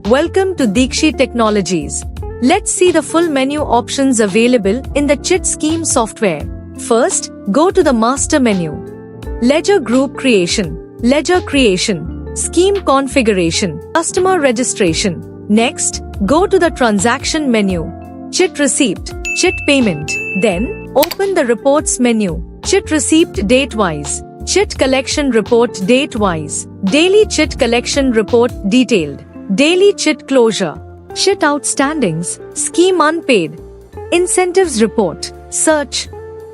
Welcome to Deekshi Technologies. Let's see the full menu options available in the Chit Scheme software. First, go to the Master menu. Ledger Group Creation, Ledger Creation, Scheme Configuration, Customer Registration. Next, go to the Transaction menu. Chit Receipt, Chit Payment. Then, open the Reports menu. Chit Receipt Date-wise, Chit Collection Report Date-wise, Daily Chit Collection Report Detailed, Daily Chit Closure, Chit Outstandings, Scheme Unpaid, Incentives Report, Search.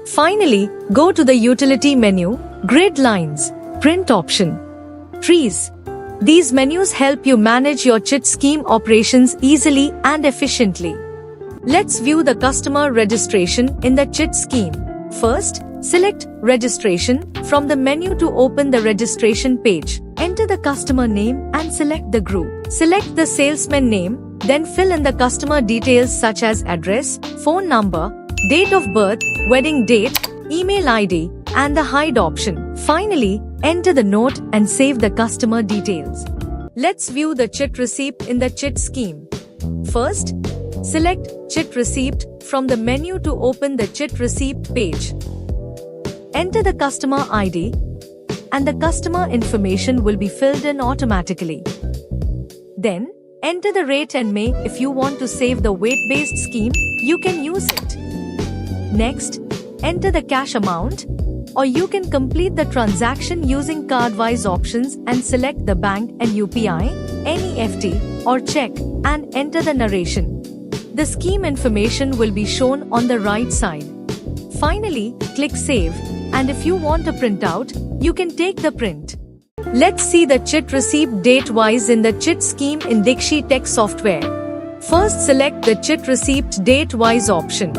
Finally, go to the Utility menu, Grid Lines, Print option, Trees. These menus help you manage your Chit Scheme operations easily and efficiently. Let's view the customer registration in the Chit Scheme. First, select Registration from the menu to open the registration page. Enter the customer name and select the group. Select the salesman name, then fill in the customer details such as address, phone number, date of birth, wedding date, email ID, and the hide option. Finally, enter the note and save the customer details. Let's view the Chit Receipt in the Chit Scheme. First, select Chit Receipt from the menu to open the Chit Receipt page. Enter the customer ID, and the customer information will be filled in automatically. Then, enter the rate and May. If you want to save the weight-based scheme, you can use it. Next, enter the cash amount, or you can complete the transaction using card-wise options and select the bank and UPI, NEFT, or check, and enter the narration. The scheme information will be shown on the right side. Finally, click Save, and if you want a printout, you can take the print. Let's see the Chit Receipt date-wise in the Chit Scheme in Deekshi Tech software. First, select the Chit Receipt date-wise option,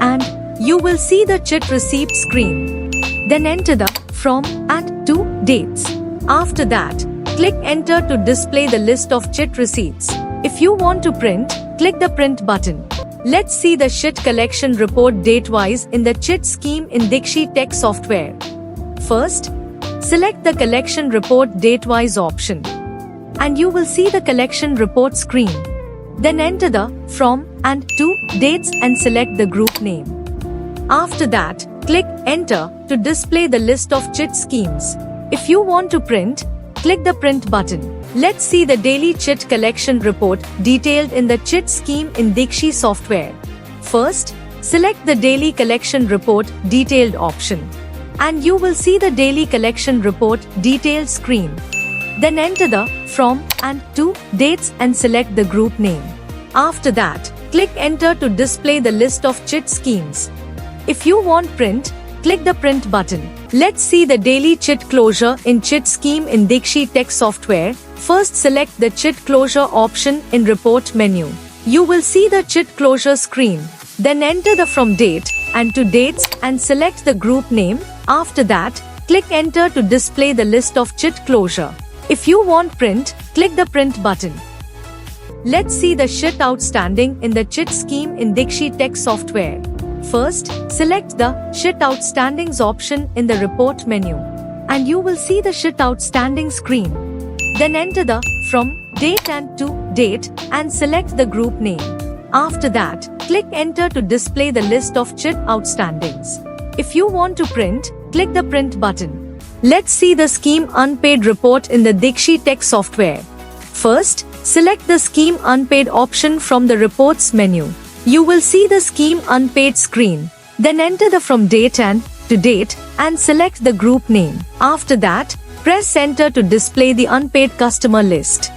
and you will see the Chit Receipt screen. Then enter the From and To dates. After that, click Enter to display the list of Chit Receipts. If you want to print, click the Print button. Let's see the Chit Collection Report date-wise in the Chit Scheme in Deekshi Tech software. First, select the Collection Report date-wise option, and you will see the Collection Report screen. Then enter the From and To dates and select the group name. After that, click Enter to display the list of Chit Schemes. If you want to print, click the Print button. Let's see the Daily Chit Collection Report detailed in the Chit Scheme in Deekshi software. First, select the Daily Collection Report Detailed option, and you will see the Daily Collection Report Detailed screen. Then enter the From and To dates and select the group name. After that, click Enter to display the list of Chit Schemes. If you want print, click the Print button. Let's see the Daily Chit Closure in Chit Scheme in Deekshi Tech software. First, select the Chit Closure option in Report menu. You will see the Chit Closure screen. Then enter the From Date and To dates and select the group name. After that, click Enter to display the list of Chit Closure. If you want print, click the Print button. Let's see the Chit Outstanding in the Chit Scheme in Deekshi Tech software. First, select the Chit Outstandings option in the Report menu, and you will see the Chit Outstanding screen. Then enter the From Date and To date and select the group name. After that, click Enter to display the list of Chit Outstandings. If you want to print, click the Print button. Let's see the Scheme Unpaid report in the Deekshi Tech software. First, select the Scheme Unpaid option from the Reports menu. You will see the Scheme Unpaid screen. Then enter the From Date and To date and select the group name. After that, press Enter to display the unpaid customer list.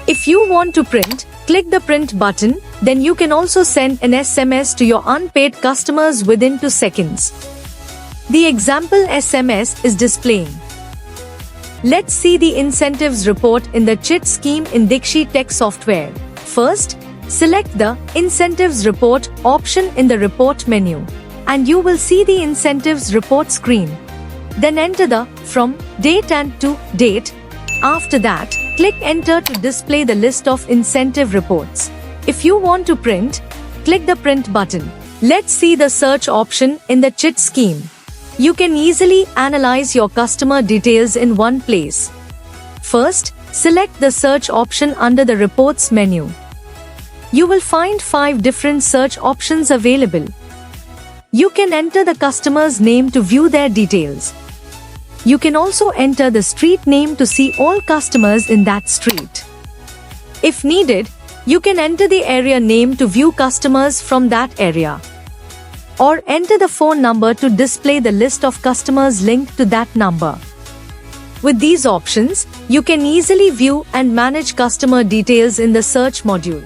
If you want to print, click the Print button. Then you can also send an SMS to your unpaid customers within 2 seconds. The example SMS is displaying. Let's see the Incentives report in the Chit Scheme in Deekshi Tech software. First, select the Incentives Report option in the Report menu, and you will see the Incentives Report screen. Then enter the From Date and To date. After that, click Enter to display the list of incentive reports. If you want to print, click the Print button. Let's see the Search option in the Chit Scheme. You can easily analyze your customer details in one place. First, Select the search option under the reports menu. You will find 5 different search options available. You can enter the customer's name to view their details. You can also enter the street name to see all customers in that street. If needed, you can enter the area name to view customers from that area. Or enter the phone number to display the list of customers linked to that number. With these options, you can easily view and manage customer details in the search module.